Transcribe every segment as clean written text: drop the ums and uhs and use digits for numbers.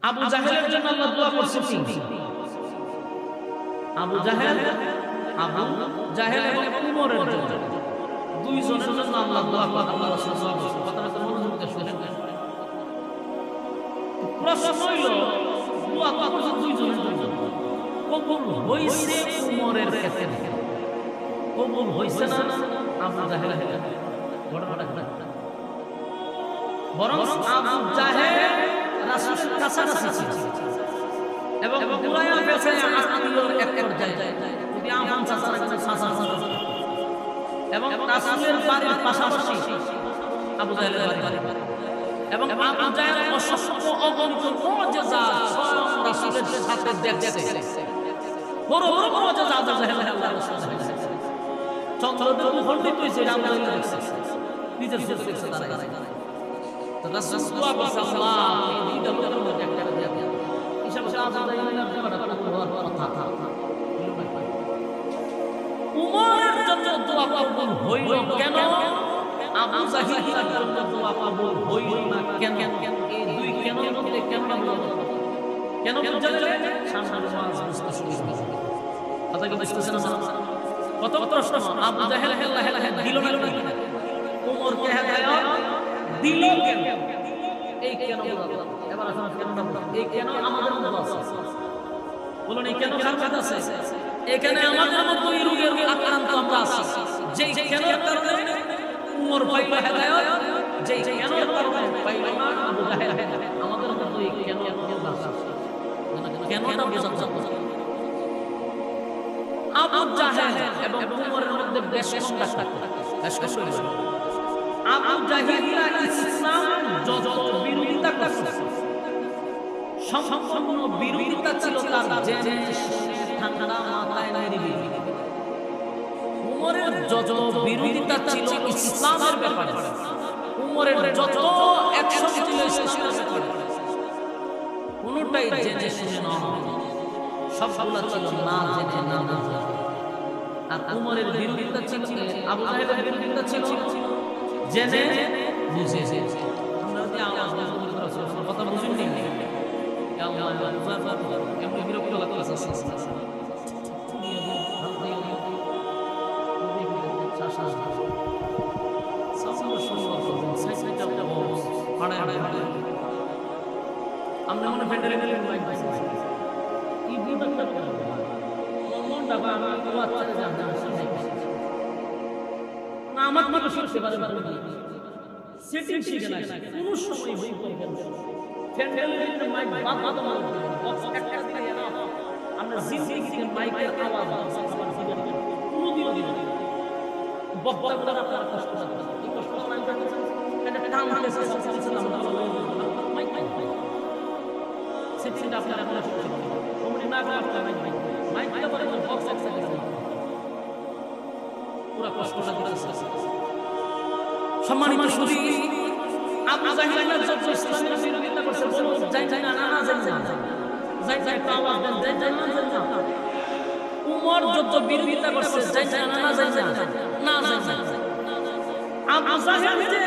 আবু জাহেলের জন্য আল্লাহ দোয়া করছেন। আবু জাহেল এবং উমরের জন্য, দুইজনের জন্য আল্লাহ দোয়া করেন। আল্লাহ রাসূল সাল্লাল্লাহু আলাইহি ওয়াসাল্লাম কথাটা মনোযোগ দিয়ে শুনেন। প্রশ্ন হইল দোয়া তো করছেন দুইজনের জন্য, কবুল হইছে উমরের ক্ষেত্রে, কবুল হইছে না আবু জাহেলের ক্ষেত্রে? ঘটনাটা কি? বরং আবু জাহেল রাসূলের কাছাকাছি ছিল এবং কুরাইয়া পেছনে আত্মীয়র এক পর্যায়ে যদি আমন চাচার কাছে চাচা এবং রাসূলের বাড়ির পাশাপাশি আবু জাহেলের বাড়ি, এবং আবু জাহেল অসংখ্য অগণিত মুজিজা স্বয়ং রাসূলের সাথে দেখছে। বড় বড় মুজিজা আবু জাহেল আল্লাহর রাসূল চন্দ্রদেব খণ্ডিত হয়েছে, আবু জাহেল দেখছে, নিজের চোখে দেখছে তারা। তো রাসূল দোয়া করছে, আল্লাহ এই দিনটার মধ্যে একটা দিয়া দিয়া হিসাব করে আবু জাহেলের দেওয়াটা কবুল হওয়ার কথা। উমরের জন্য দোয়া কবুল হইল কেন, আবু জাহেলের জন্য দোয়া কবুল হইল না কেন? এই দুই কেন মধ্যে কেন বলবো, কেন বুঝালে সামনে ওয়াজ বুঝতে সুবিধা হবে। কথা কি বুঝতেছেন না? কত প্রশ্ন। আবু জাহেল হেলাহেলা দিল না, উমর কে হেলায় দিল কেন? এই কেন বলবো, এবার আসলে কেন বলবো, এই কেন আমাদের মধ্যে আছে, বলুন এই কেন খারাপ আছে? এখানে আমাদের মতো এই রোগের আক্রান্ত আমরা আছি। যেই কেন কারণে উমর পাইল হেদায়েত, যেই কেন কারণে পাইল না আবু জাহেল, আমাদের মতো এই কেন আছে। কেনটা বোঝা যাচ্ছে। আবু জাহেল এবং উমরের মধ্যে বেশ কম থাকে। আবু জাহেলরা ইসলাম যত বিরোধিতা করছে, সম্পূর্ণ বিরোধিতা ছিল তার জেনে ঠান্ডা মাথায় নিরিবিলি। উমরের যত বিরোধিতা ছিল ইসলামের ব্যাপারে, উমরের যত অ্যাকশন ছিল ইসলামের ব্যাপারে, কোনটাই জেনে শুনে না, সবগুলো ছিল না জেনে না বুঝে। আর উমরের বিরোধিতা ছিল, আবু জাহেলের বিরোধিতা ছিল জেনে বুঝে। আমরা যদি আওয়াজ কথা বুঝিনি, এমন বিরক্ত লাগতেছে। আমরা মনে আমার মতো শিখতে পারে, সেটিং শিখে না কোনো সময় ভুল করবেন। আমরা জিন্দেগি মাইকের আওয়াজ কোনোদিনও দিব না। বক্তা আপনার কষ্ট হবে, এই কষ্ট সম্মানিত সুধী, আবু জাহেল যত ইসলামের বিরোধিতা করছে, বলো যাই যাই না না যাই না যাই যাই আওয়াজ দেন, যাই যাই না যাই না। উমর যত বিরোধিতা করছে, যাই যাই না না যাই না না যাই না। আবু জাহেল যে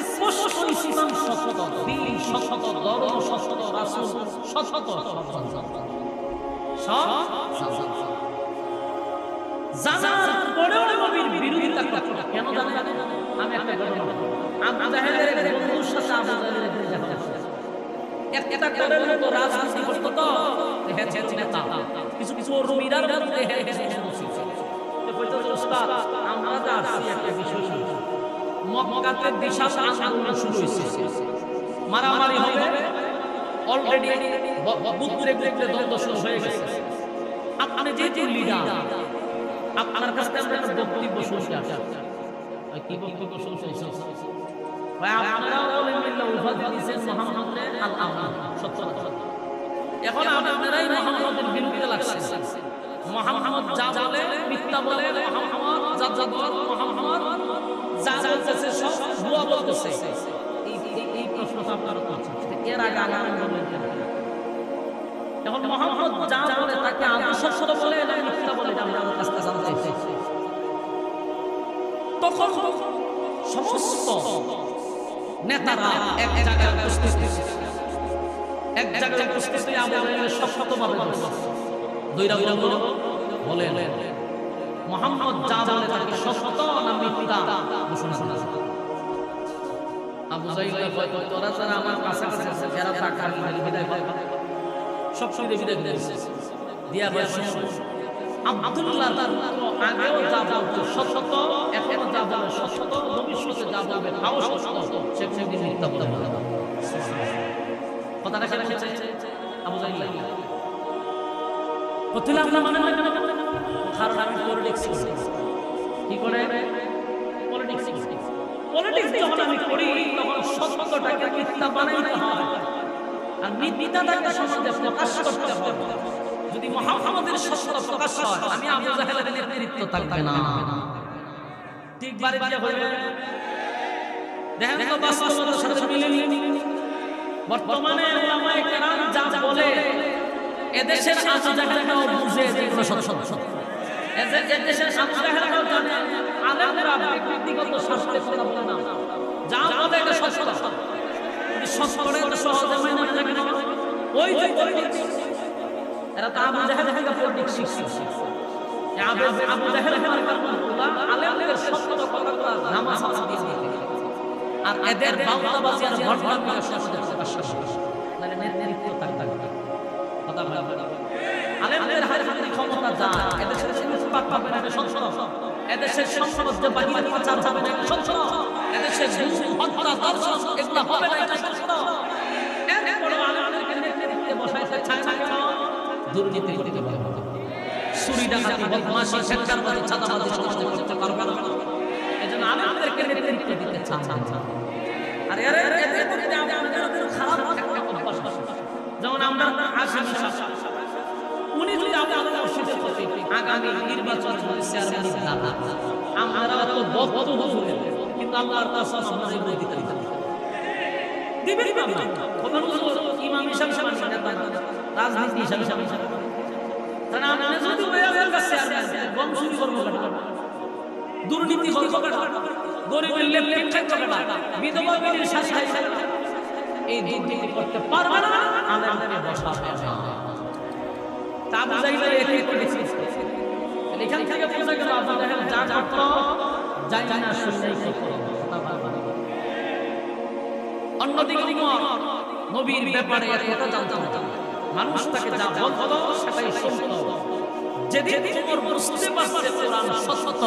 স্পষ্ট ইসলাম সত্য, দিন সত্য, ধর্ম সত্য, রাসূল সত্য, সব জানার পরেও নবীর বিরোধিতা করতে কেন জানেন? আমি একটা ঘটনা, আবু জাহেলের বন্ধুর সাথে আবু জাহেলের দেখা হচ্ছে। একটা করে তো রাজনীতি করতো, তো হেছে নেতা কিছু কিছু রুমিরার মধ্যে হেছে বসেছিল। তো কইতো উস্তাদ, আমরা যা আসছি একটা বিষয় শুনি, মক্কাতে বিশাল আন্দোলন শুরু হয়েছে, মারামারি হবে, অলরেডি বুদ্ধরে বুদ্ধরে দ্বন্দ্ব শুরু হয়ে গেছে। আপনি যেহেতু লিডার, আপনার কাছে আমরা একটা বক্তব্য শুনতে আসি। কি বক্তব্য শুনতে এসেছি? ভাই আপনারাও বলেন মিল্লাহ উফাদি দিয়েছেন মুহাম্মদে আল আমিন, সত্য কথা। এখন আপনারাই মুহাম্মদের বিরুদ্ধে লাগছেন। মুহাম্মদ যা বলে মিথ্যা বলে, মুহাম্মদ যা যা বলে, মুহাম্মদ যা বলতেছে সব ভুয়া বলতেছে। এই প্রশ্নটা আপনারা করছেন, এর আগে আলাদা বললেন কেন? এখন মুহাম্মদ যা বলে তাকে আদর্শ সত্য বলে না মিথ্যা বলে, আমরা কাছ থেকে জানতে চাই। তখন সমস্ত নেতারা এক জায়গায় উপস্থিত, এক জায়গায় উপস্থিত হয়ে আবু জাহেল শক্তভাবে দুইটা বলল বলেন মুহাম্মদ যা বলে তাকে সত্য না মিথ্যা ঘোষণা দিলেন। আবু জাহেল কয় তোরা যারা আমার কাছাকাছি আছে যারা টাকা নিয়ে বিদায় হয় সব সময় বিদায় দিয়েছে দিয়া ভাই আব্দুল্লাহ তার আগেও যা বলতো সত্য এখনো যা বলে সত্য ভবিষ্যতে যা বলবে তাও সত্য সে কোনদিন মিথ্যা বলে না। কথাটা কেন বলছে আবু জাহেল কতলা আমরা মানে কারণ আমি পলিটিক্স কি করে পলিটিক্স যখন আমি করি তখন সত্যটাকে মিথ্যা বানাইতে হয় আর মিথ্যাটাকে সমাজে প্রকাশ করতে হয়। যদি মুহাম্মদের সত্য প্রকাশ হয় আমি আবু জাহেলের নেতৃত্ব থাকবে না। ঠিক বাড়িতে হইবে দেখেন তো বাস্তবতার সাথে মিলে বর্তমানে উলামায়ে কেরাম যা বলে এদেশের আবু জাহেলরাও বুঝে যেগুলো সত্য এদেশের আবু জাহেলরাও জানে আলেমরা ব্যক্তিগত শাস্ত্রে কথা বলে না যা বলে এটা সত্য সত্যটা তো সহজে মেনে নেবে না। ওই যে পলিটিক্স এরা তো আবু জাহেল থেকে পলিটিক্স শিখছে আবু জাহেল মার্কাতুল্লাহ আলেমদের সত্য কথাগুলো নামাজ দিয়ে আর এদের বাউতাবাজি আর ভট্টামি সমাজে প্রকাশ করে মানে নেতৃত্ব থাকবে কথা বলা আলেমদের হাতে ক্ষমতা যায় এদেশের সুপার পাবে না সত্য এদেশের সম্পদ যে বাহির প্রচার হবে না সত্য এদেশের হত্যা দর্শন এগুলো হবে না এটা সত্য। এরপর আলেমদেরকে নেতৃত্বে বসাইতে চায় না কেন দুর্নীতি করতে পারবে না চুরি ডাকাতি বদমাশি শেরকারবাজি চাঁদাবাজি সমাজে করতে পারবে না এজন্য আলেমদেরকে নেতৃত্ব দিতে চায় না। আর এদের মধ্যে আমাদের খারাপ একটা অভ্যাস যেমন আমরা আশিক উনি যদি আমাদের মসজিদে প্রতি আগামী নির্বাচন চেয়ারম্যান দাদা আমরা তো বক্তব্য হুজুরের কিন্তু আল্লাহর কসম আমরা এগুলো দিতে দিবেন না খবর হুজুর ইমাম হিসাবে রাজনীতি হিসাবে কারণ আমরা যদি ওয়াজের কাছে গম চুরি করবো দুর্নীতি করবো গরিবের লেপ খাইতে পারবে বিধবা বিবির সাথে এই দুর্নীতি করতে পারবে না আলেমকে বসাবে না। আবু জাহেল এটাই করেছে এখান থেকে বোঝা গেল আবু জাহেল যা করতো যাই না শুনলেই করতো। অন্যদিকে উমর নবীর ব্যাপারে এতটা জানতো না মানুষ তাকে যা বলতো সেটাই শুনতো। যেদিন উমর বুঝতে পারছে কোরআন সত্য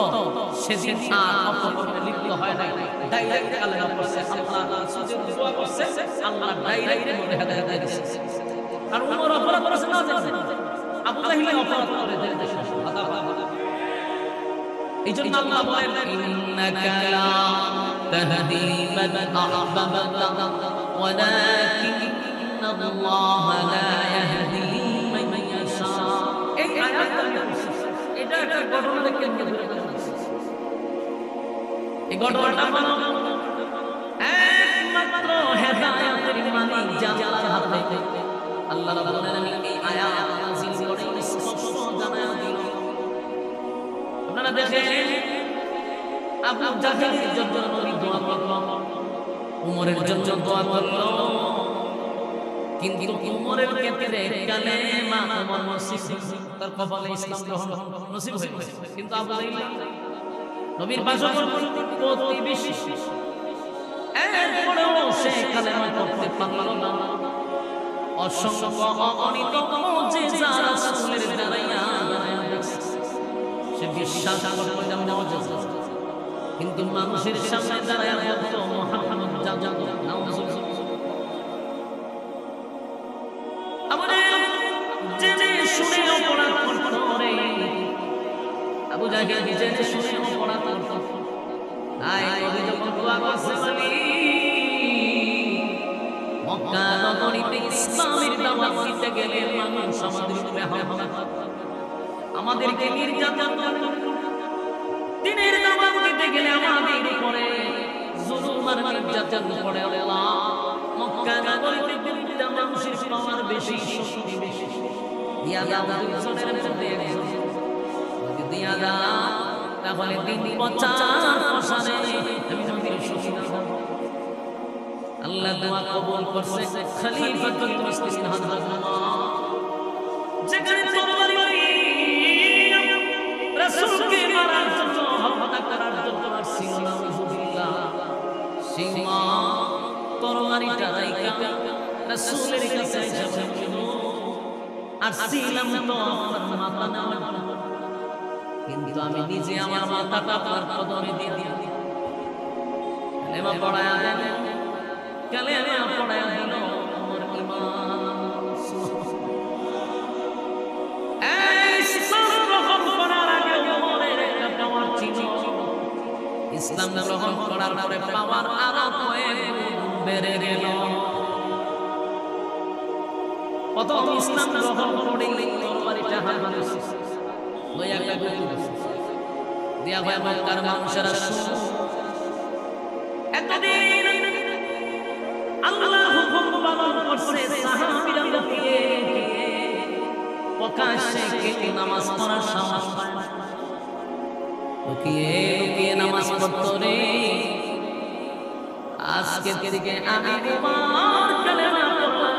সেদিন আর অপকর্মে লিপ্ত হয় নাই ডাইরেক্ট কালেমা পড়ছে আল্লাহ রাসূলের দোয়া করছে আল্লাহ ডাইরেক্ট মনে হেদায়েত দিয়েছে। আর উমর অপরাধ করেছে না জানেন আবু জাহেল অপরাধ করে দেশে আদা এইজন্য আল্লাহ বলেন ইন্নাকা লা তাহদি মান আহবাবতা ওয়ালাকিন আল্লাহ লা ইয়াহদি মান ইয়াশা। এই আয়াতটা এটা একটা ঘটনা কেন্দ্র করে আছে। এই ঘটনাটা মানে একমাত্র হেদায়েতের মালিক জালাল হাতে আল্লাহ রাব্বুল আলামিন এই আয়াত নাযিল করে স্পষ্ট জানায়া দিল। আপনারা দেখেন আবু জাহেলের জন্য নবী দোয়া করলো উমরের জন্য দোয়া করলো কিন্তু উমরের ক্ষেত্রে কালেমা উমর নসিব তার কপালে ইসলাম গ্রহণ নসিব হয়েছে কিন্তু আবু জাহেল নবীর বাসর প্রতিবেশী এরপরেও সে কালেমা পড়তে পারল না। অসংখ্য অগণিত মুজিজা রাসূলের দ্বারাইয়া সে বিশ্বাস করত যে মুজিজা কিন্তু মানুষের সামনে দাঁড়ায়া বলতো মুহাম্মদ জাযাব নাউযুবিল্লাহ। আমারে জেনে শুনে অপরাধ করত রে আবু জাহেল জেনে শুনে অপরাধ করত। তাই নবী যখন দোয়া করছে মক্কা নগরীতে ইসলামের দাওয়াত দিতে গেলে মানুষ আমাদের উপরে হামলা আমাদেরকে নির্যাতন দ্বীনের দাওয়াত দিতে গেলে আমাদের উপরে জুলুম আর নির্যাতন করে। আল্লাহ মক্কা নগরীতে দুইটা মানুষের পাওয়ার বেশি শক্তি বেশি দিয়া দাও দুজনের মধ্যে একজন যদি দিয়া দাও তাহলে দিন প্রচার প্রসারে আমি নবীর শহীদ হব। আল্লাহ দোয়া কবুল করছে খলিফাতুল মুসলিমিন রাসূলের কাছে এসে বলল আর ছিলাম তো আপনার মাথা নেওয়ার জন্য, কিন্তু আমি নিজে আমার মাথাটা আপনার কদমে দিয়ে দিই। কালেমা পড়ায়া দেন, কালেমা পড়ায়া দিল আমার ঈমান। এই ইসলাম গ্রহণ করার আগে ওমরের একটা পাওয়ার ছিল, ইসলাম গ্রহণ করার পরে পাওয়ার আরো কয়েক বেড়ে গেল। প্রথম ইসলাম গ্রহণ করে তরবারিটা হাতে লইয়া গেল দিয়া ভাই মক্কার মানুষেরা শুনো, এতদিন আল্লাহর হুকুম পালন করছে সাহাবীরা লুকিয়ে প্রকাশ্যে কেউ নামাজ পড়ার সাহস পায় না, লুকিয়ে লুকিয়ে নামাজ পড়তো রে। আজকে থেকে আমি ওমর কালেমা পড়লাম,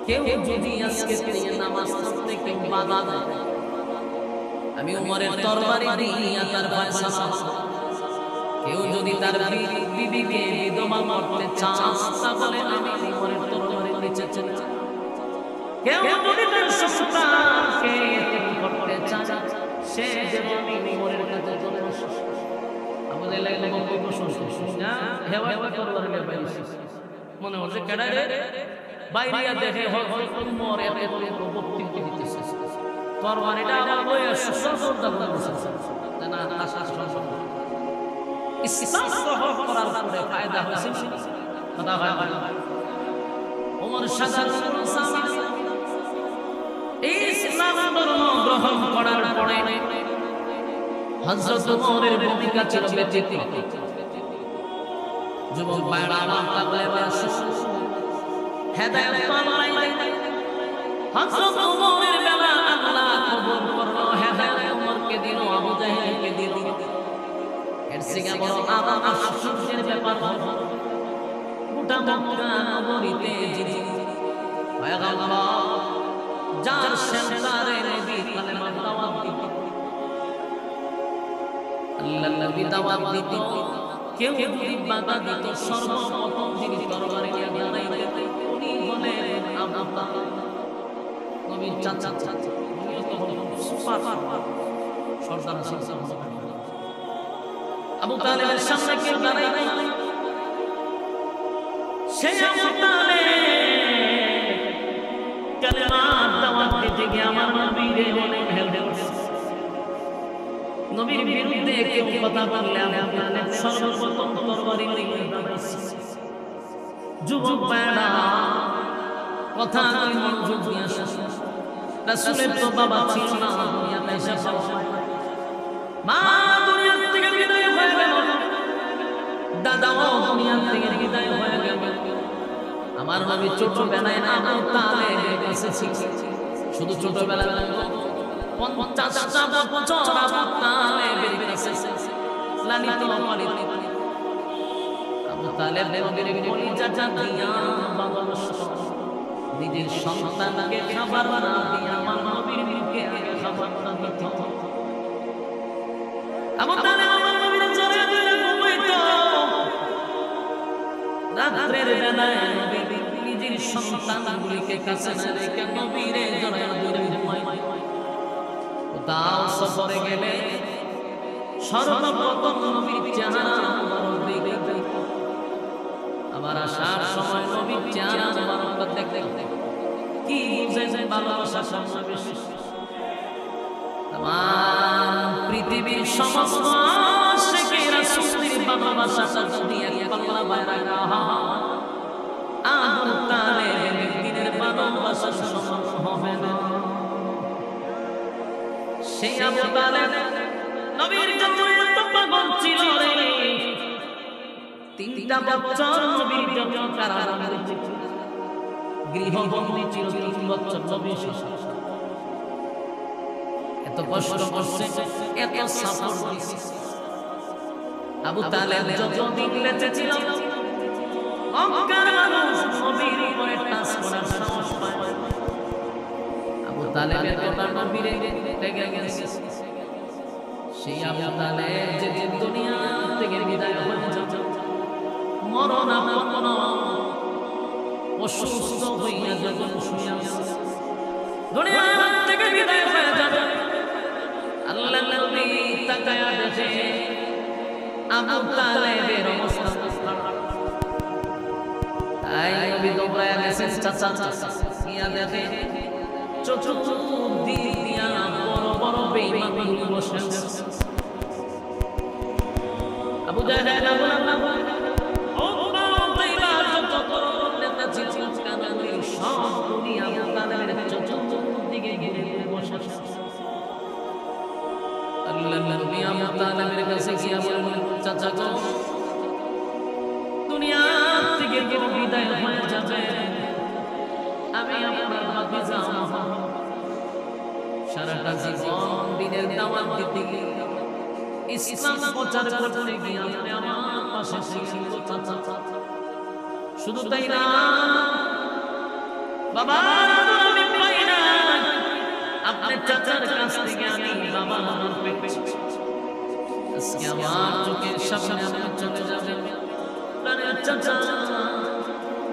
কেউ যদি আজকে থেকে নামাজ পড়তে কেউ বাধা দেয়, আমি ওমরের তরবারি দিয়া তার ফয়সালা। কেউ যদি তার বিবিকে বিধবা করতে চায় তাহলে আমি ওমরের তরবারি নিচে চলে যাই। কেউ যদি তার সন্তানকে এতিম করতে চায় সে দেব আমি ওমরের কাছে চলে আসি। আমাদের লাগলে বক্তব্য শুনছি না, হেওয়া তরবারি নিয়ে বাইরে মনে হচ্ছে কেডা রে বাইরিয়া দেখে হয় ওমর এত বড় বক্তব্য দিতেছে, তরবারিটা আবার বই সুন্দর বলছে না আশা শুনুন। ইসলাম গ্রহণ করার পরে ফায়দা হয়েছে কথা হয় ওমর সাধারণ সাহাবী ইসলাম ধর্ম গ্রহণ করার পরে হযরত ওমরের ভূমিকা ছিল ব্যতিক্রম। যুবক ভাইরা আমার তাকলে হেদায়েত পাওয়াই হযরত ওমরের বেলা আল্লাহ কবুল করলো, হেদায়েত ওমরকে দিল, আবু জাহেলকে দিল। এর থেকে বড় আলাদা আশ্চর্যের ব্যাপার হলো গোটা মক্কা নগরীতে যিনি পয়গম্বর যার সেন্টারে নবী কালেমা দাওয়াত দিত, আল্লাহর নবী দাওয়াত দিত, কেউ যদি বাধা দিত সর্বপ্রথম যিনি তরবারি নিয়ে দাঁড়াইতেন উনি হলেন আবু তালেব, নবীর চাচা। উনিও তখন সুপার সর্দার ছিলেন। আবু তালেবের সামনে কেউ দাঁড়াইত না, সে আবু তালেব কালেমার দাওয়াত দিতে গিয়ে আমার নবীরে অনেক হেল্প করছে। নবীর বিরুদ্ধে কেউ কথা বললে আবু তালেব সর্বপ্রথম তরবারি নিয়ে দাঁড়াইছে। যুবক ভাইরা কথা কই মনোযোগ দিয়ে আসুন। রাসূলের তো বাবা ছিল না, দুনিয়াতে এসে মা দুনিয়া থেকে বিদায় হয়ে গেল, দাদাও দুনিয়া থেকে বিদায় হয়ে গেল। আমার নবী ছোটবেলায় আবু তালেবের কাছে ছিল, শুধু ছোটবেলায় 50টা বছর আবু তালেবের কাছে লালিত পালিত। আবু তালেব নবীর কলিজা দিয়া ভালোবাসতো, নিজের সন্তানকে খাবার না দিয়া আমার নবীর মুখে আগে খাবারটা দিত। আবু তালেব আমার নবীর জড়ে জড়ে ঘুমাইতো, রাতের বেলায় নবী নিজের সন্তানগুলিকে কাছে না রেখে নবীর জড়ে জড়ে ঘুমাইতো। কোথাও সফরে গেলে সর্বপ্রথম নবীর চেহারা মুবারক দেখতে, আবার আসার সময় নবীর চেহারা মুবারক দেখতে কি বুঝে যে ভালোবাসা সমাবেশ। তাম পৃথিবীর সমস্ত আশিকে রাসূলের ভালোবাসাটা যদি এক পাল্লা বাইরে রাখা আবু তালেবের দিনের ভালোবাসা সমান হবে না। সেই আবু তালেব নবীর জন্য এত পাগল ছিল রে, 3টা বছর নবীর জন্য কারাগারে ছিল, গৃহবন্দী ছিল 3 বছর নবীর সাথে। এত কষ্ট করছে, এত সাফর দিয়েছে। আবু তালেব যতদিন বেঁচে ছিল মক্কার মানুষ নবীর উপরে টাচ করার সাহস পায় না। আবু তালেবের কথা নবীর লেগে গেছে। সেই আবু তালেব যেদিন দুনিয়া থেকে বিদায় হয়ে যাবে মরণাপন্ন অসুস্থ হইয়া যখন শুয়ে আছে দুনিয়া থেকে বিদায় হয়ে যাবে আল্লাহ নবী তাকায়া দেখে আবু তালেবের অবস্থা তাই নবী দৌড়ায়া গেছেন চাচা গিয়া দেখে চতুর্দিক দিয়া বড় বড় বেঈমানগুলো বসে আছে আবু জাহেল আবু লাহাব ও তাইবা যত নেতা ছিল কানানি সব দুনিয়া আবু তালেবের চতুর্দিকে ঘিরে বসে আছে আল্লাহ নবী আবু তালেবের কাছে গিয়া বললেন চাচা গো দুনিয়া থেকে বিদায় হয়ে যাবে আমি আপনার ভাতিজা সারাটা জীবন দিনের দাওয়াত দিতে গিয়ে ইসলাম প্রচার করতে গিয়ে আপনি আমার পাশে ছিলেন চাচা শুধু তাই না বাবা আমি পাই না আপনার চাচার কাছ থেকে আমি বাবা আমার পেয়েছি আজকে আমার চোখের সামনে আপনি চলে যাবেন প্রাণের চাচা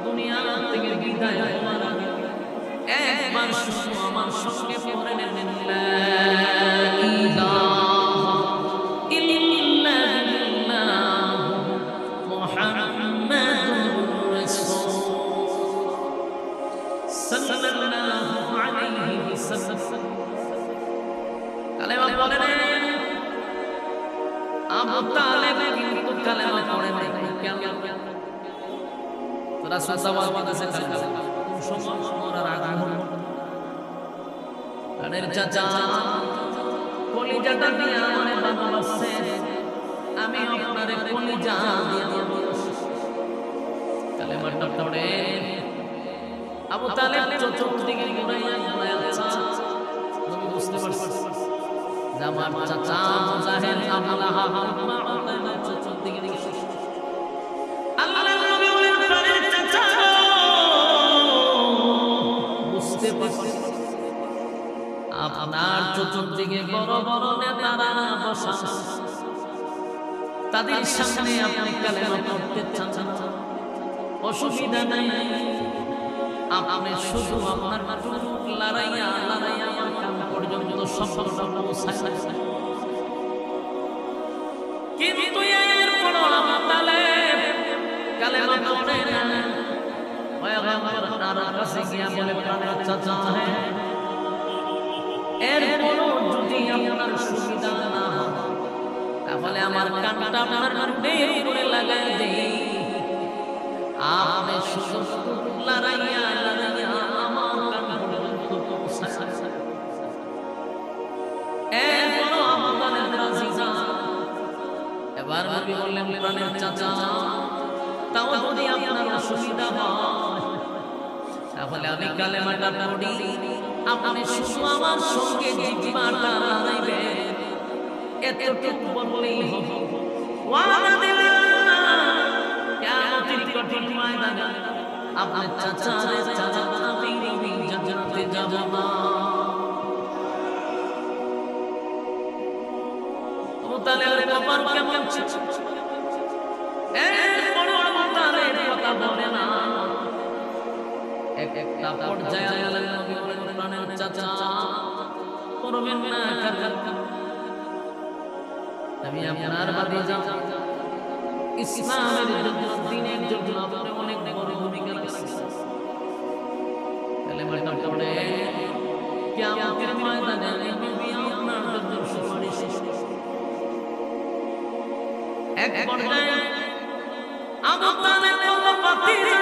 দুনিয়া থেকে বিদায় হওয়ার আগে একবার শুধু আমার সঙ্গে পড়ে নেবেন লা ইলাহা ইল্লাল্লাহ মুহাম্মাদুর রাসূল সাল্লাল্লাহু আলাইহি ওয়াসাল্লাম কালেমা বলেন আবু তালেব কিন্তু কালেমা পড়ে নাই কেন রাসূল সাল্লাল্লাহু আলাইহি ওয়াসাল্লাম সমরার আগুন আনের চাচা কলিজাটা দিয়ে আমারে ভালোবাসে আমি আপনারে কলিজা দিয়ে ভালোবাসি কালেমাটা পড়ে আবু তালেব চতুর্দিকে ঘুরাইয়া নবী বুঝতে পারছেন যে আমার চাচা মুজাহিদ আবু লাহাব চতুর্দিকে আল্লাহ নবী বলেন প্রাণের চাচা আপনার চতুর্দিকে বড় বড় নেতারা বসা তাদের সামনে আপনি কালেমা পড়তে চান অসুবিধা নাই আপনি শুধু আপনার লড়াইয়া লড়াইয়া আমার কাম পর্যন্ত সফলতা পৌঁছায় কিন্তু এর পর আবু তালেব কালেমা পড়ে না পয়গম্বর আর কাছে গিয়া বলে প্রাণের চাচা এরপরও যদি আপনার সুবিধা না হয় তাহলে আমার কানটা আপনার কানের উপরে লাগাই দেই আপনি শুধু লড়াইয়া লড়াইয়া আমার কান পর্যন্ত পৌঁছায় এরপরও আবু তালেব রাজি না এবার নবী বললেন প্রাণের চাচা তাও যদি আপনার অসুবিধা হয় তাহলে আমি কালেমাটা পড়ি আপনি শুধু আমার সঙ্গে জিহ্বাটা লড়াইবেন এতটুকু বললেই হবে ওয়াদা দিলাম কিয়ামতের কঠিন ময়দানে আপনার চাচার চাচা আমি জান্নাতে যাব না আবু তালেবের ব্যাপার কেমন ছিল এরপর আবু তালেব কথা বলে না একটা পর্যায়ে আল্লাহ নবী বলেন প্রাণের চাচা করবেন না আমি আপনার ভাতিজা ইসলামের জন্য দ্বীনের জন্য আপনি অনেক বড় ভূমিকা রাখছেন কালেমাটা পড়ে কিয়ামতের ময়দানে নবী আপনার জন্য সুপারিশ এক পর্যায়ে আবু তালেব বলল ভাতিজা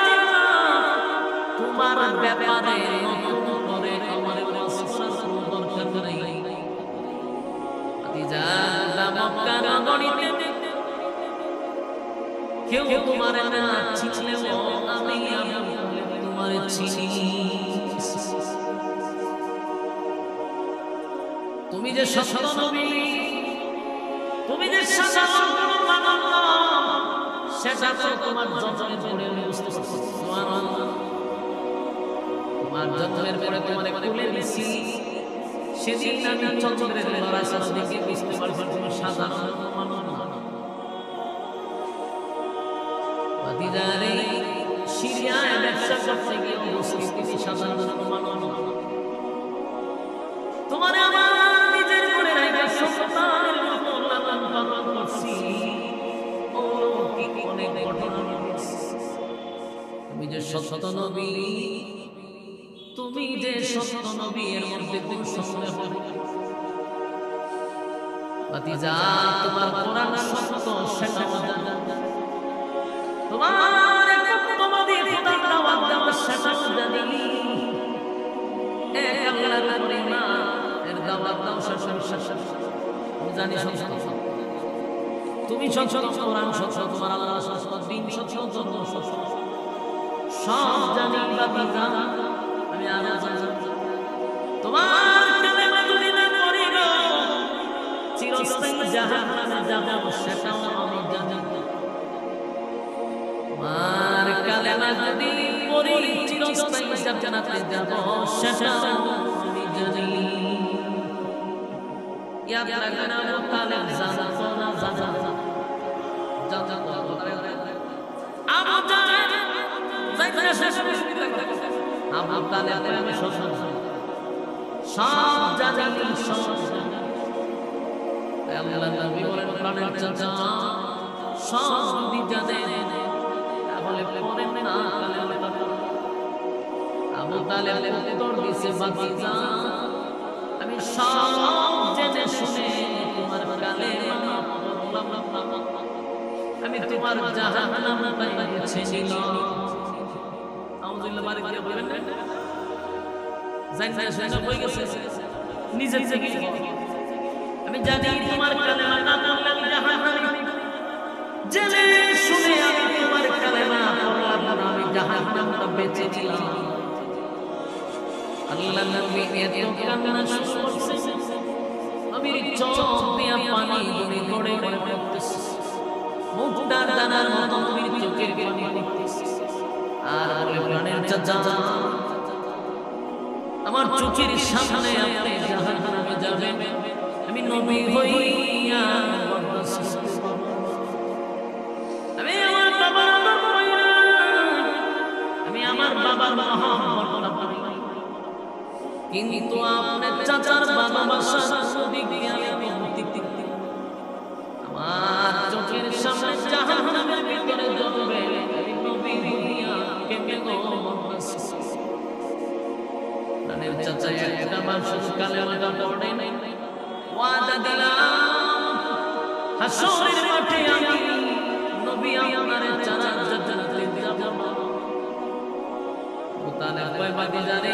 তোমার ব্যাপারে নতুন করে আমার ওয়াসওয়াসার কোনো দরকার নাই ভাতিজা মক্কার গণিতে কেউ তোমার না চিনলেও আমি তোমার চিনি তুমি যে সত্য নবী তুমি যে সাধারণ মানব সেটা তো তোমার জন্মের পরে বুঝতে পারছো তোমার জন্মের পরে তোমার কোলে নিছি সেদিন আমি চন্দ্রের লড়াইয়ের দিকে বুঝতে পারবো তুমি সাধারণ মানব না ভাতিজারে সিরিয়ায় ব্যবসা করতে গিয়ে মুসলিম সাধারণ মানুষ তোমার আমার নিজের করে রাখা সন্তানের মতো লালন পালন করছি ও কি অনেক ঘটনা তুমি যে সত্য নবী তুমি যে সত্য নবী এর মধ্যে কোন সন্দেহ হবে ভাতিজা তোমার কোরআন সত্য সেটা তোমার এক তোমাদি খোদার দাওয়াত দেওয়া সেটা জানি এক আল্লাহর পরিমা এর দাওয়াত দাও সেটা জানি সত্য তুমি সত্য কোরআন সত্য তোমার আল্লাহ সত্য দিন সত্য ধর্ম সত্য সব জানি ভাতিজা আমি আরো জানি তোমার কালেমা যদি না পড়ি গো চিরস্থায়ী জাহান্নামে যাব সেটাও আমি জানি তোমার কালেমা যদি পড়ি চিরস্থায়ী জান্নাতে যাব সেটাও আমি জানি ইয়াদ রাখবেন আবু তালেব জানাতো না জানাতো আবু তালেব যাইতে শেষ আবু তালেব আমি সব জানি সব আল্লাহ নবী বলেন প্রাণের চাচা সব যদি জানে তাহলে পড়েন না কালেমা আবু তালেব উত্তর দিছে ভাতিজা আমি সব জেনে শুনে তোমার কালেমা পড়লাম না আমি তোমার জাহান্নাম পাইছি না আউযুবিল্লাহ বারিক দিয়ে বলেন জানা শুনে হয়ে গেছে নিজে থেকে আমি জানি তোমার কালেমা না পড়লে আমি জাহান্নামী জেনে শুনে আমি তোমার কালেমা পড়লাম না আমি জাহান্নামটা বেঁচে ছিলাম আল্লাহ নবী এত কান্না শুরু করছে নবীর চোখ দিয়ে পানি গড়ি গড়ে গড়ে পড়তেছে মুখটা দানার মতো নবীর চোখের পানি পড়তেছে আর বলে প্রাণের চাচা আমার চোখের সামনে আপনি জাহান্নামে যাবেন আমি নবী হইয়া আমি আমার বাবার আমি আমার বাবার মহব্বত কিন্তু আপনার চাচার ভালোবাসা দিকে আমি আমার চোখের সামনে জাহান্নামের ভিতরে জ্বলবে আমি নবী হইয়া কেমনে গো প্রাণের চাচা একটা মানুষ কালেমাটা পড়ে নাই ওয়াদা দিলাম হাসরের মাঠে আমি নবী আপনার চাচার জান্নাতে যাব উতানে কয় ভাতিজা রে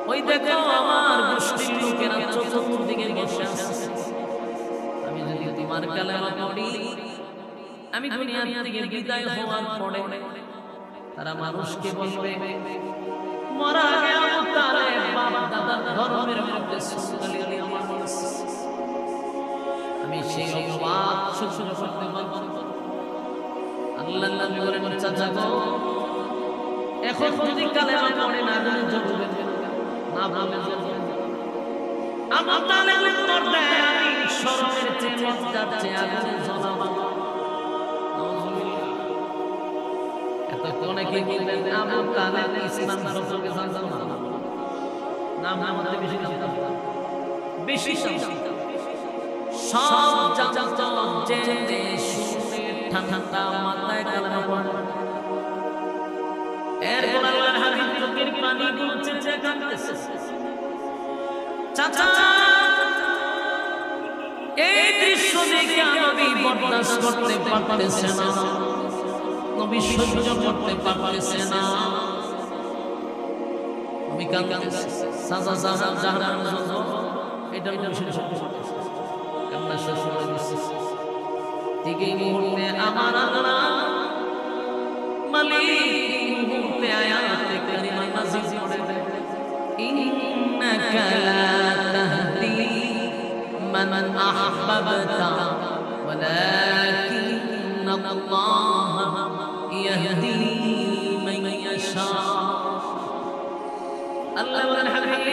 ওই দেখো আমার গোষ্ঠীর লোকেরা চতুর্দিকে বসে আছে আমি যদি তোমার কালেমা পড়ি আমি দুনিয়া থেকে বিদায় হওয়ার পরে তারা মানুষকে বলবে মরা আগে আবু তালেব বাবা দাদার ধর্মের মধ্যে সুন্দরী আমার আমি সেই অপবাদ সহ্য করতে পারবো না আল্লাহ নবী বলেন চাচা গো এখন যদি কালেমা পড়ে না আগুনে জ্বলবে না ভাবে জ্বলবে আবু তালেব উত্তর দেয় আমি শরমের চেয়ে লজ্জার চেয়ে আগুনে জ্বলাবো অনেকে বলবেন আবু তালেব ইসলাম সম্পর্কে জানতো না নাম আমাদের বেশি জানতো বেশি সব জানতো জেনে শুনে ঠান্ডা মাথায় কালেমা পড়ে এরপর আল্লাহর হাবিব চোখের পানি মুছে যে কাঁদতেছে চাচা এই দৃশ্য দেখে নবী বরদাস্ত করতে পারতেছে না নবী সহ্য করতে পারতেছে না নবী কাঁদতেছে চাচা চাচা জাহান্নামের জন্য এটা নবী সহ্য করতেছে কান্না শেষ করে দিচ্ছে ঠিক এই মুহূর্তে আমার আল্লাহ মালিক মুহূর্তে আয়াতে কারিমা নাযিল করে দেয় ইন্নাকা লা তাহদি মান আহবাবতা ওয়ালাকিন্নাল্লাহ ইয়াহদি মান ইয়াশা আল্লাহ বলেন হাবিব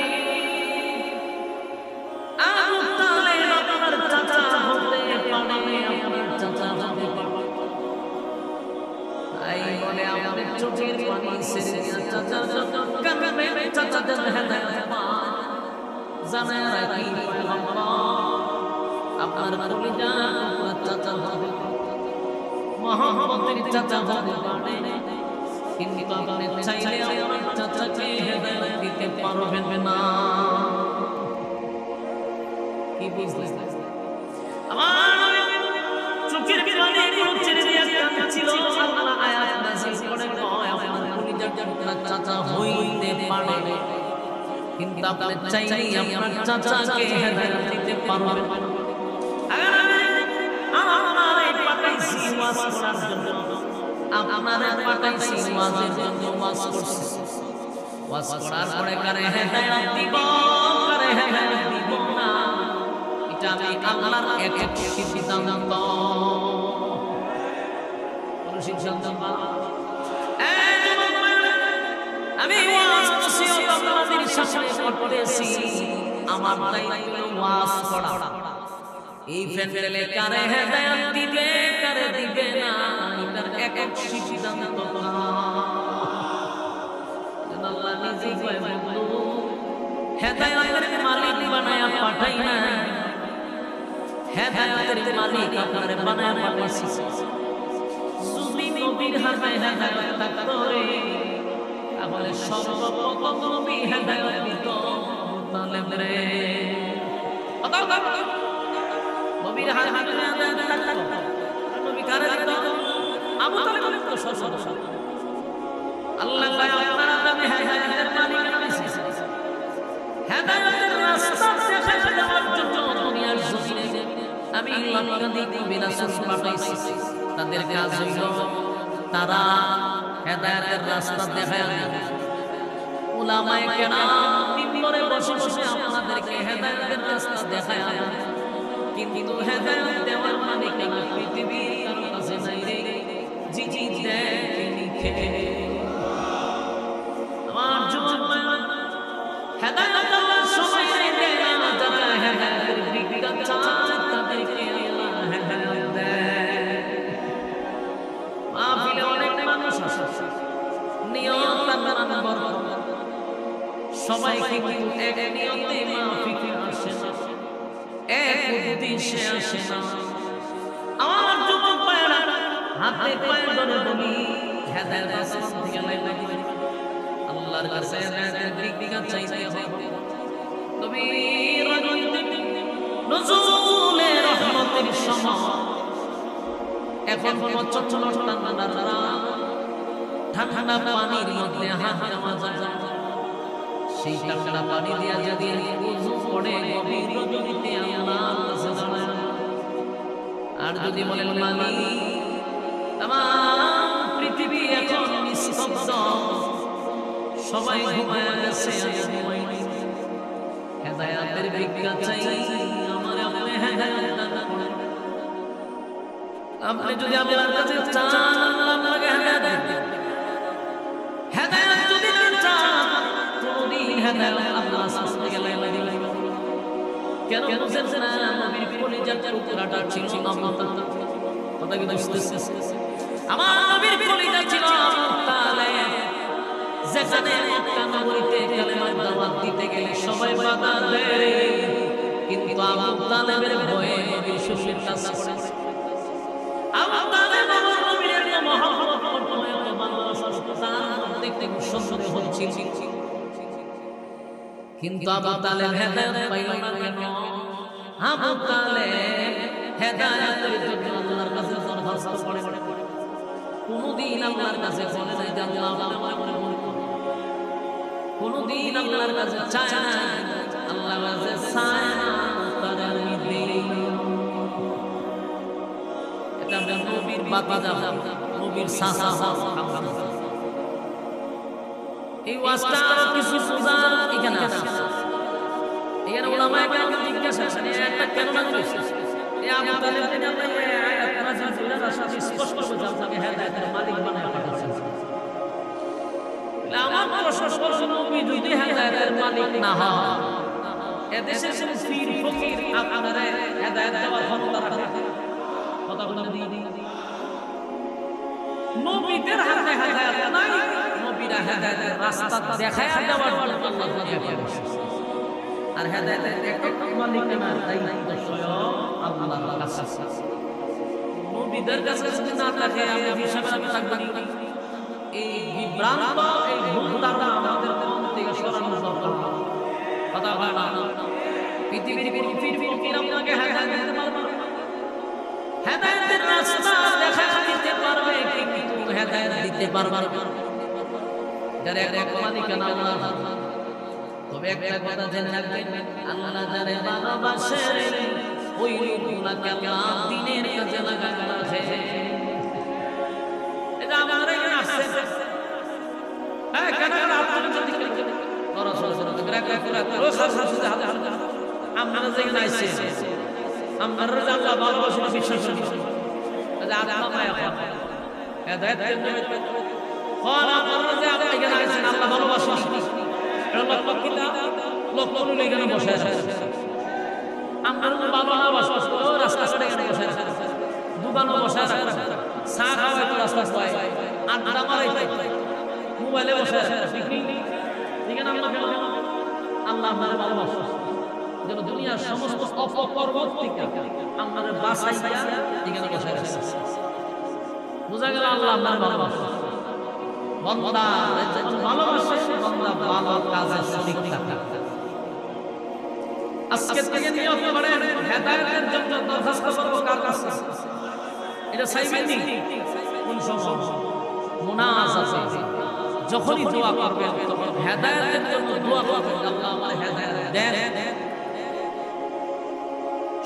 আবু তালেব আপনার চাচা হতে পারে আপনার চাচা হতে পারে চোখের পানি ছেড়ে দিয়া চাচার জন্য কাঁদবে চাচাদের হেদায়েত পায় জানে রাখি আপনার কলিজা আপনার চাচা হবে মহব্বতের চাচা হবে পারে কিন্তু আপনি চাইলে আপনার চাচাকে হেদায়েত দিতে পারবেন না কি বুঝলেন আমার চোখের পানি ছেড়ে দিয়া কাঁদছিল আল্লাহ আয়াত নাযিল করে কয় আপনার কলিজার টুকরা চাচা হইতে পারে কিন্তু আপনি চাইলে আপনার চাচাকে হেদায়েত দিতে পারবেন আমারে পাঠাইছি ওয়াজ করার জন্য আমারে পাঠাইছি ওয়াজের জন্য ওয়াজ করছি ওয়াজ করার পরে কারে হেদায়েত দিব কারে হেদায়েত দিব না এটা আমি আল্লাহর এক সিদ্ধান্ত কোন সিদ্ধান্ত আমি ওয়াজ করছি আপনাদের সামনে করতেছি আমার দায়িত্ব ওয়াজ করা এই প্যান্ডেলে কারে হেদায়েত দিবে কারে দিবে না এটার এক সিদ্ধান্ত আল্লাহ নিজে কয় বন্ধু হেদায়েতের মালিক বানায়া পাঠাই না হেদায়েতের মালিক আপনারে বানায়া পাঠাইছি যদি নবীর হাতে হেদায়েত থাকতো তাহলে সর্বপ্রথম নবী হেদায়েত দিত তালেব রে নবীর হাতে হেদায়েত থাকতো নবী কারে দিত আবু তালেব তো সর্বপ্রথম আল্লাহ কয় আপনারা আমি হেদায়েতের মালিক বানাইছি হেদায়েতের রাস্তা দেখায় দেওয়ার জন্য দুনিয়ার জমিনে আমি লক্ষাধিক নবী রাসূল পাঠাইছি তাদের কাজ হইল তারা হেদায়েতের রাস্তা দেখায় দেবে উলামায়ে কেরাম মিম্বরে বসে বসে আপনাদেরকে হেদায়েতের রাস্তা দেখায় দেবে কিন্তু হেদায়েত দেওয়ার মালিক না পৃথিবীর কারো কাছে নাই রে জি জি দেখে লিখে আমার যুবক হেদায়েত আল্লাহ সবাই দেয় না যারা হেদায়েতের বিজ্ঞান চায় তাদেরকে আল্লাহ হেদায়েত দেয় মাহফিলে অনেক মানুষ আসে নিয়ত আল্লাহর বরকত সবাই কিন্তু এক নিয়তে মাহফিলে আসে না এক উদ্দেশ্যে আসে না আমার যুবক ভাইরা হাতে পায়ে ধরে বলি হেদায়েত আসমান থেকে লাইলা দিবেন আল্লাহর কাছে হেদায়েতের বিজ্ঞান চাইতে হবে নবীর নজুলে রহমতের সময় এখন প্রচন্ড ঠান্ডা পানির মধ্যে হাত দেওয়া যায় সেই ঠান্ডা পানি দিয়া যদি ওযু করে গভীর রজনীতে আল্লাহর কাছে দাঁড়ায় আর যদি বলেন মালিক তামাম পৃথিবী এখন নিস্তব্ধ সবাই ঘুমায় গেছে হেদায়েতের ভিক্ষা চাই আমার আপনি হেদায়েত দান করেন আপনি যদি আল্লাহর কাছে চান আল্লাহ আপনাকে হেদায়েত দেবেন হেদায়েত যদি না চান কোনদিন হেদায়েত আল্লাহ আসমান থেকে লাইলা দিবেন কেন বুঝেন না নবীর কলিজার টুকরাটা ছিল আমতা কথা কি বুঝতেছেন আমার নবীর কলিজা ছিল আমতালে যেখানে মক্কা নগরীতে কালেমার দাওয়াত দিতে গেলে সবাই বাধা দেয় কিন্তু আবু তালেবের ভয়ে নবী শ্বশুর কাজ করে আবু তালেব নবীর এত মহব্বত করত এত ভালোবাসা তার দেখতে সুন্দর হচ্ছিল কিন্তু আবু তালেব হেদায়েত পাইল না কেন আবু তালেব হেদায়েতের জন্য আল্লাহর কাছে দরখাস্ত করে কোনদিন আল্লাহর কাছে বলে নাই যে আল্লাহ আমার কোনদিন আল্লাহর কাছে চায় না আল্লাহর কাছে চায় না তার আমি দেই এটা নবীর বাতিজা নবীর সাসা এই ওয়াজটা কিছু সুজা এখানে আছে এখানে উলামায়ে কেরাম জিজ্ঞাসা করে একটা কেন না করেছে এই আবু তালেবকে আমরা এই আয়াত নাযিল করে রাসূল স্পষ্ট করে আপনাকে হেদায়েতের মালিক বানায় পাঠাচ্ছেন আমার প্রশ্ন নবী যদি হেদায়েতের মালিক না হয় এদেশের কোন পীর ফকির আপনারা হেদায়েত দেওয়ার ক্ষমতা রাখে কথা বলে দিই নবীদের হাতে হেদায়েত নাই রাস্তা দেখায় দেওয়ার জন্য আল্লাহ দুনিয়াকে এসেছে। আর হেদায়েতের একক মালিকানার দায়িত্ব স্বয়ং আল্লাহর কাছে। নবীদের কাছে যদি না থাকে আমি হিসাবে আমি থাকবো না। এই বিভ্রান্ত এই ভুল ধারণা আমাদের মন থেকে সরানো দরকার। কথা হয় না, পৃথিবীর কোনো ফির আপনাকে হেদায়েত দিতে পারবে না। হেদায়েতের রাস্তা দেখা দিতে পারবে কিন্তু হেদায়েত দিতে পারবে না। যার এক মালিকানা আল্লাহ। তবে একটা কথা জেনে রাখবেন, আল্লাহ যারে ভালোবাসে ওই লোকগুলোকে আল্লাহ দ্বীনের কাজে লাগায় রাখে। এটা আমার এখানে আসছে। হ্যাঁ, কেন আপনারা যদি করো সরসর করে আমরা যেখানে আসছে আমরা আল্লাহ ভালোবাসি না বিশ্বাস করি। আল্লাহ মায়া করে হেদায়েত কেন কোন আপনারা যে আপনি এখানে আসছেন আল্লাহ ভালোবাসি আল্লাহ পাকিটা লোক কোন এখানে বসে আছে। আমরা ভালোবাসি রাস্তা করে এখানে বসে আছে, দোকানে বসে আছে, চা খাওয়াই তো রাস্তা পায়, আড্ডা মারাই মোবাইলে বসে আছে। এখানে আল্লাহ আপনার ভালোবাসি যেন দুনিয়ার সমস্ত অপকর্ম থেকে আমাদের বাঁচাইয়া এখানে বসে আছে। বোঝা গেল আল্লাহ আপনার ভালোবাসা। বান্দা যখন ভালোবাসে বান্দা ভালো কাজে শরীক থাকে। আজকে থেকে নিয়ত করেন হেদায়েতের জন্য দরখাস্ত করব কার কাছে? এটা চাইবেন নি কোন সময় মুনাজাতে যখনই দোয়া করবেন তখন হেদায়েতের জন্য দোয়া করবেন, আল্লাহ আমার হেদায়েত দেন।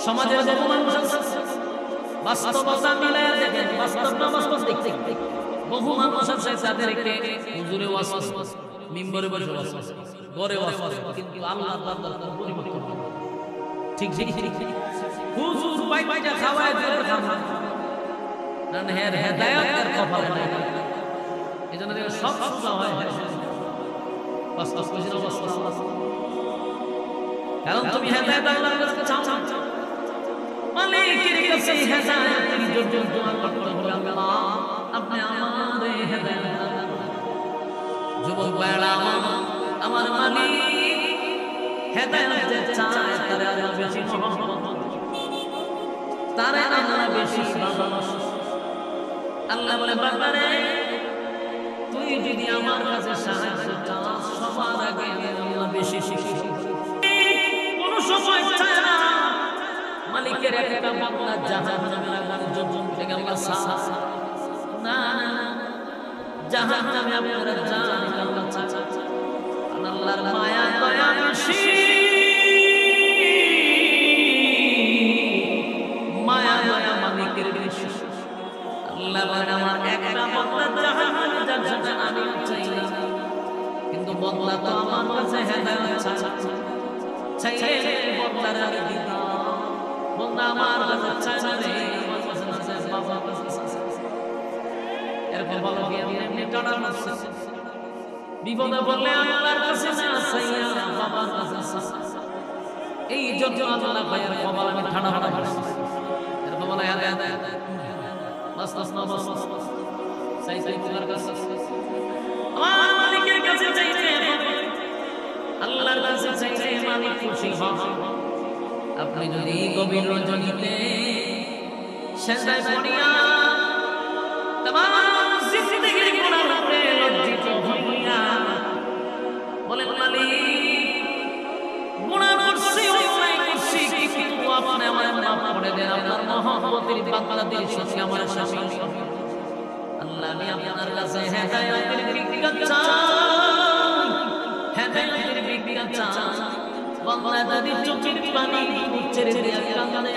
সমাজের যত মানুষ আছে বাস্তবতা মিলায়া দেখেন, বাস্তব না বাস্তব দেখতে বহু মানুষ আছে যাদেরকে হুজুরে ওয়াজ মিম্বরে বসে ওয়াজ ঘরে ওয়াজ কিন্তু আল্লাহর বান্দার কোনো পরিবর্তন নেই। ঠিক ঠিক ঠিক হুজুর বাইটা খাওয়ায় দিয়ে খাওয়া না হেদায়েতের কপালে নাই। এজন্য সব সুজা হয় বাস্তব কইছিল বাস্তব। কারণ তুমি হেদায়েত আল্লাহর কাছে চাও মালিকের কাছে হেদায়েতের জন্য দোয়া করতে হবে, আল্লাহ আপনি আমারে হেদায়েত দান। যুবক ভাইরা আমার মালিক হেদায়েত যে চায় তারে আল্লাহ বেশি মহব্বত, তারে আল্লাহ বেশি ভালোবাসে। আল্লাহ বলে বাবারে তুই যদি আমার কাছে সাহায্য চাস সবার আগে আল্লাহ বেশি শিখি। কোন সময় চায় না মালিকের একটা বান্দা জাহান্নামের আগুনে জ্বলন থেকে আল্লাহ সাহস না জাহান্নামে আপনারা জানেন আল্লাহ চাচা আল্লাহর মায়া দয়া বেশি, মায়া দয়া মালিকের বেশি। আল্লাহ বলেন আমার একটা বান্দা জাহান্নামে যাচ্ছে আমি চাই না, কিন্তু বান্দা তো আমার কাছে হেদায়েত চাইলে বান্দার আমি দিতাম। বান্দা আমার কাছে চায় না রে, আমার কাছে না চায় বাবার কাছে এরকম ভালো কি এমনি টানা মারছে। বিপদে বললে আল্লাহর কাছে না চাইয়া বাবার কাছে এই জন্য আল্লাহ ভাইয়ের কপাল আমি ঠান্ডা ঠান্ডা করছি। এরকম বলে চাই চাই তোমার কাছে আমার মালিকের কাছে চাইতে আল্লাহর কাছে চাইলে মালিক খুশি হবে। আপনি যদি গভীর রজনীতে সেজদায় পড়িয়া तमाम जिंदगी गुनाह पे लज्जित হইয়া বলেন মালিক গুনাহ করছি অন্যায় করছি কিন্তু আপনি আমায় মাফ করে দেন, আপনার মহব্বতের বান্দাদের সাথে আমার শামিল আল্লাহ আমি আপনার কাছে হেদায়েতের ভিক্ষা চাই, হেদায়েতের ভিক্ষা চাই। বান্দা যদি চোখের পানি ছেড়ে দিয়ে কাঁদে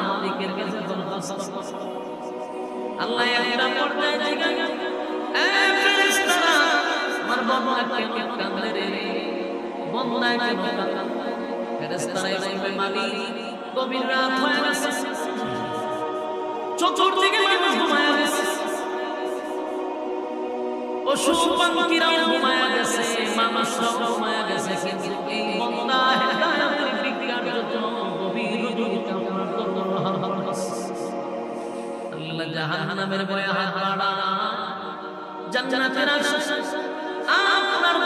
মালিকের কাছে দরখাস্ত আল্লাহ একটা পর্দায় জায়গা এ ফেরেশতারা আমার বান্দা কেন কাঁদে রে, বান্দা কেন কাঁদে? ফেরেশতারা বলবে মালিক গভীর রাত হয়ে গেছে, চতুর্দিকে মানুষ ঘুমায়া গেছে, পশু-পাখিরাও ঘুমায়া গেছে, মানুষরাও ঘুমায়া গেছে, কিন্তু এই বান্দা হেদায়েতের ভিক্ষার জন্য গভীর রজনীতে আপনার দরবারে হাত করছে। আল্লাহ জাহান্নামের ভয়ে হাত বাড়া জান্নাতের আশা আপনার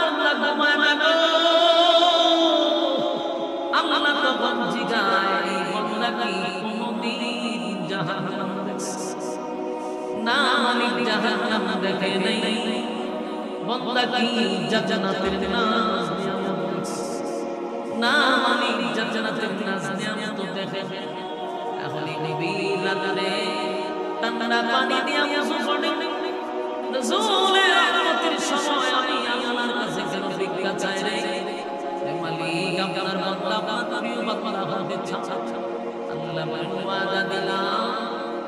মালিক জাহান্নাম দেখে নাই, বান্দা কি জান্নাতের নাজ নিয়ামত, না মালিক জান্নাতের নাজ নিয়ামত দেখে। তাহলে নবী রাতে ঠান্ডা পানি দিয়া ওযু করেন, নজুলে রহমতের সময় আমি আল্লাহর কাছে কেন ভিক্ষা চাই রে? মালিক আপনার বান্দা আপনার প্রিয় বান্দা হতে চায়। আল্লাহ ওয়াদা দিলাম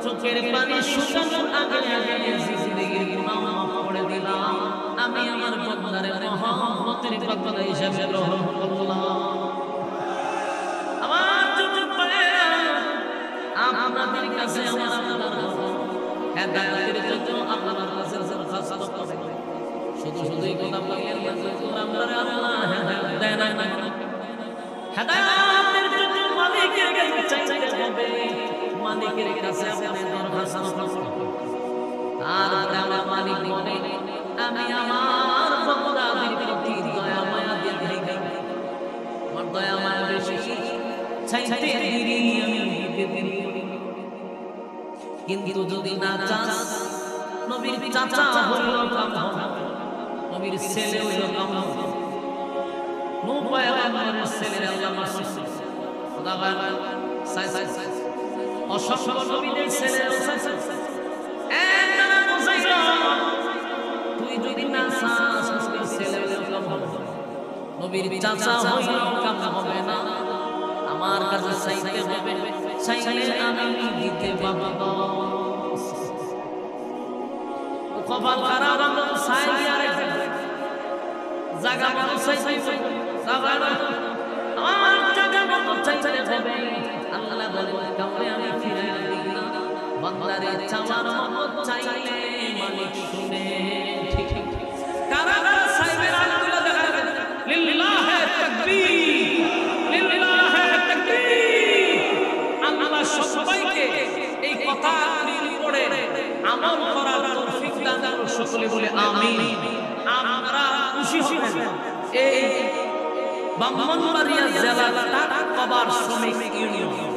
চোখের পানি শুকানোর আগে আগে জিন্দেগির গুনাহ মাফ করে দিলাম, আমি আমার বান্দারে রহমতের বান্দা হিসেবে গ্রহণ করলাম। আমার যুবক ভাইরা, আপনাদের কাছে আমার আল্লাহর হেদায়েতের জন্য আল্লাহর কাছে দরখাস্ত করে। শুধু শুধুই কথা বললেন না, আমরা আল্লাহ হেদায়েত দেয় না, হেদায়েতের জন্য মালিকের কাছে চাইতে হবে, মালিকের কাছে আপনি দরখাস্ত করুন। তারপরে আমার মালিক বলে আমি আমার বান্দাদের প্রতি দয়া মায়া দিয়ে দেই, আমার দয়া মায়া বেশি, চাইতে দেরি আমি দিতে দেরি। কিন্তু যদি না চাস, নবীর চাচা হইল কাম হবে, নবীর ছেলে হইল কাম হবে, নূহ পয়গম্বরের ছেলে আল্লাহ মাসুদ খোদাগার সাই সাই অসংখ্য নবীদের ছেলে একটা বুঝাইল, তুই যদি না চাস নবীর ছেলে হইল কাম হবে, নবীর চাচা হইল কাম হবে না, আমার কাছে চাইতে হবে, চাইলে আমি দিতে পারবো। কপাল খারাপ আমরা চাই আর জায়গা মতো চাইতে আমার জায়গা মতো চাইতে হবে। আল্লাহ বলে কাউরে আমি ফিরাই দিই না, বান্দারে চাওয়ার মতো চাইলে মালিক শুনে। ঠিক ঠিক কারা কারা চাইবে আল্লাহ দেখা লিল্লাহি তাকবীর, লিল্লাহি তাকবীর। আল্লাহ সবাইকে এই কথাগুলির উপরে আমল করার তৌফিক দান করুন। সকলে বলে আমিন। আমরা খুশি হবেন এই ব্রাহ্মণবাড়িয়া জেলার টাকা কবার শ্রমিক ইউনিয়ন